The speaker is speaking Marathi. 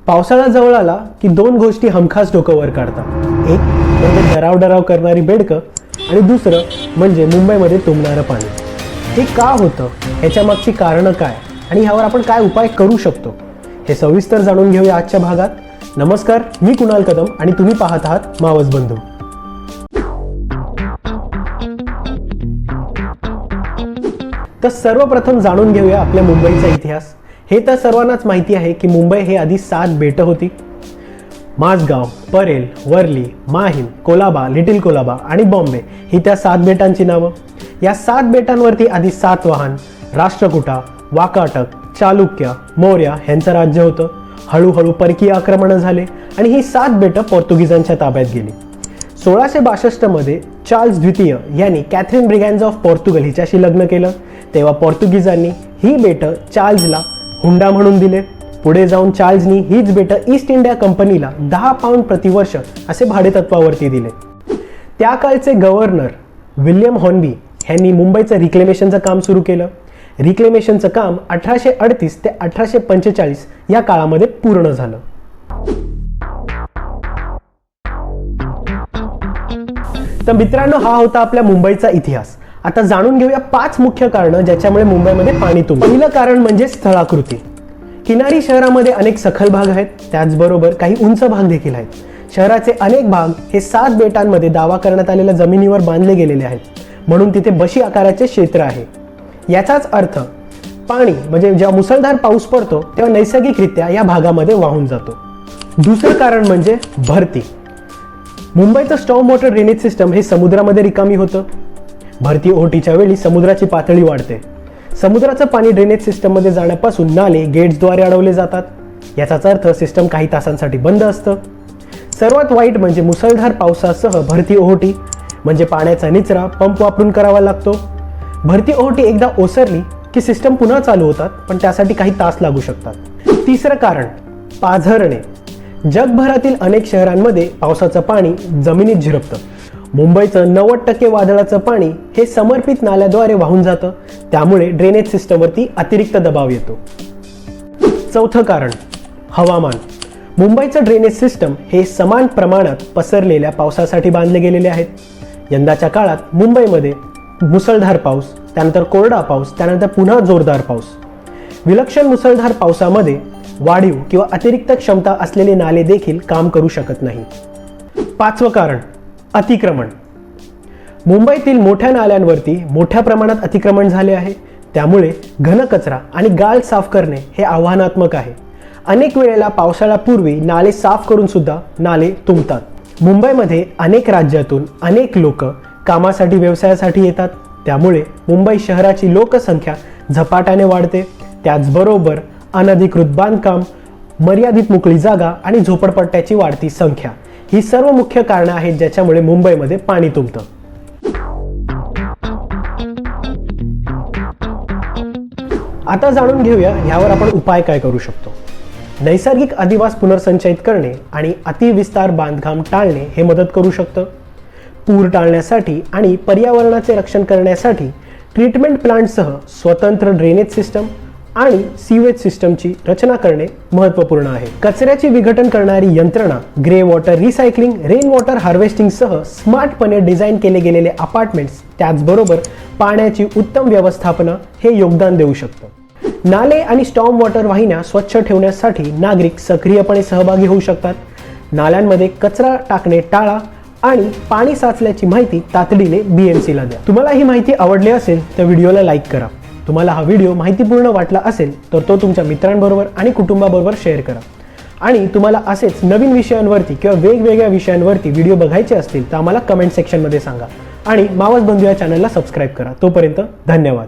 पावसाळा जवळ आला की दोन गोष्टी हमखास डोकं वर काढतात. एक म्हणजे डराव करणारी बेडकं आणि दुसरं म्हणजे मुंबईमध्ये तुंबणारं पाणी. हे का होतं, ह्याच्या मागची कारणं काय आणि ह्यावर आपण काय उपाय करू शकतो हे सविस्तर जाणून घेऊया आजच्या भागात. नमस्कार, मी कुणाल कदम आणि तुम्ही पाहत आहात मावस बंधू. तर सर्वप्रथम जाणून घेऊया आपल्या मुंबईचा इतिहास. हे तर सर्वांनाच माहिती आहे की मुंबई हे आधी 7 बेटं होती. माझगाव, परेल, वर्ली, माहीम, कोलाबा, लिटिल कोलाबा आणि बॉम्बे ही त्या 7 बेटांची नावं. या 7 बेटांवरती आधी सातवाहन, राष्ट्रकूटा, वाकाटक, चालुक्य, मौर्य यांचं राज्य होतं. हळूहळू परकीय आक्रमणं झाले आणि ही 7 बेटं पोर्तुगीजांच्या ताब्यात गेली. 1662 मध्ये चार्ल्स द्वितीय यांनी कॅथरीन ब्रिगॅन्झ ऑफ पोर्तुगल हिच्याशी लग्न केलं. तेव्हा पोर्तुगीजांनी ही बेटं चार्ल्सला हुंडा म्हणून दिले. पुढे जाऊन चार्ल्सनी हीच बेटं ईस्ट इंडिया कंपनीला 10 पाऊंड प्रतिवर्ष असे भाडेतत्वावरती दिले. त्या काळचे गव्हर्नर विल्यम हॉर्नबी यांनी मुंबईचं रिक्लेमेशनचं काम सुरू केलं. रिक्लेमेशनचं काम 1838 ते 1845 या काळामध्ये पूर्ण झालं. तर मित्रांनो, हा होता आपल्या मुंबईचा इतिहास. आता जाणून घेऊया 5 मुख्य कारणं ज्याच्यामुळे मुंबईमध्ये पाणी तुंबतं. पहिलं कारण म्हणजे स्थलाकृती. किनारी शहरामध्ये अनेक सखल भाग आहेत, त्याचबरोबर काही उंच भाग देखील आहेत. शहराचे अनेक भाग हे 7 बेटांमध्ये दावा करण्यात आलेल्या जमिनीवर बांधले गेलेले आहेत, म्हणून तिथे बशी आकाराचे क्षेत्र आहे. याचाच अर्थ पाणी म्हणजे जेव्हा मुसळधार पाऊस पडतो तेव्हा नैसर्गिकरित्या या भागामध्ये वाहून जातो. दुसरं कारण म्हणजे भरती. मुंबईचं स्टॉर्म वॉटर ड्रेनेज सिस्टम हे समुद्रामध्ये रिकामी होतं. भरती ओहोटीच्या वेळी समुद्राची पातळी वाढते. समुद्राचं पाणी ड्रेनेज सिस्टममध्ये जाण्यापासून नाले गेट्सद्वारे अडवले जातात. याचाच अर्थ सिस्टम काही तासांसाठी बंद असतं. सर्वात वाईट म्हणजे मुसळधार पावसासह भरती ओहोटी म्हणजे पाण्याचा निचरा पंप वापरून करावा लागतो. भरती ओहोटी एकदा ओसरली की सिस्टम पुन्हा चालू होतात, पण त्यासाठी काही तास लागू शकतात. तिसरं कारण पाझरणे. जगभरातील अनेक शहरांमध्ये पावसाचं पाणी जमिनीत झिरपतं. मुंबईचं 90% वादळाचं पाणी हे समर्पित नाल्याद्वारे वाहून जातं, त्यामुळे ड्रेनेज सिस्टमवरती अतिरिक्त दबाव येतो. चौथं कारण हवामान. मुंबईचं ड्रेनेज सिस्टम हे समान प्रमाणात पसरलेल्या पावसासाठी बांधले गेलेले आहेत. यंदाच्या काळात मुंबईमध्ये मुसळधार पाऊस, त्यानंतर कोरडा पाऊस, त्यानंतर पुन्हा जोरदार पाऊस. विलक्षण मुसळधार पावसामध्ये वाढीव किंवा अतिरिक्त क्षमता असलेले नाले देखील काम करू शकत नाही. 5वं कारण अतिक्रमण. मुंबईतील मोठ्या नाल्यांवरती मोठ्या प्रमाणात अतिक्रमण झाले आहे, त्यामुळे घनकचरा आणि गाळ साफ करणे हे आव्हानात्मक आहे. अनेक वेळेला पावसाळ्यापूर्वी नाले साफ करून सुद्धा नाले तुंबतात. मुंबईमध्ये अनेक राज्यातून अनेक लोक कामासाठी व्यवसायासाठी येतात, त्यामुळे मुंबई शहराची लोकसंख्या झपाट्याने वाढते. त्याचबरोबर अनधिकृत बांधकाम, मर्यादित मोकळी जागा आणि झोपडपट्ट्याची वाढती संख्या ही सर्व मुख्य कारणं आहेत ज्याच्यामुळे मुंबईमध्ये पाणी तुंबतं. आता जाणून घेऊया ह्यावर आपण उपाय काय करू शकतो. नैसर्गिक अधिवास पुनर्संचयित करणे आणि अतिविस्तार बांधकाम टाळणे हे मदत करू शकतं. पूर टाळण्यासाठी आणि पर्यावरणाचे रक्षण करण्यासाठी ट्रीटमेंट प्लांटसह स्वतंत्र ड्रेनेज सिस्टम आणि सीवेज सिस्टमची रचना करणे महत्त्वपूर्ण आहे. कचऱ्याची विघटन करणारी यंत्रणा, grey water recycling, rain water हार्वेस्टिंगसह स्मार्टपणे डिझाईन केले गेलेले अपार्टमेंट्स, त्याचबरोबर पाण्याची उत्तम व्यवस्थापना हे योगदान देऊ शकतं. नाले आणि स्टॉर्म वॉटर वाहिन्या स्वच्छ ठेवण्यासाठी नागरिक सक्रियपणे सहभागी होऊ शकतात. नाल्यांमध्ये कचरा टाकणे टाळा आणि पाणी साचल्याची माहिती तातडीने BMCला द्या. तुम्हाला ही माहिती आवडली असेल तर व्हिडिओला लाईक करा. तुम्हाला हा व्हिडिओ माहितीपूर्ण वाटला असेल तर तो तुमच्या मित्रांबरोबर आणि कुटुंबाबरोबर शेअर करा. आणि तुम्हाला असेच नवीन विषयांवरती किंवा वेगवेगळ्या विषयांवरती व्हिडिओ बघायचे असतील तर आम्हाला कमेंट सेक्शनमध्ये सांगा आणि मावस बंधू या चॅनलला सबस्क्राईब करा. तोपर्यंत धन्यवाद.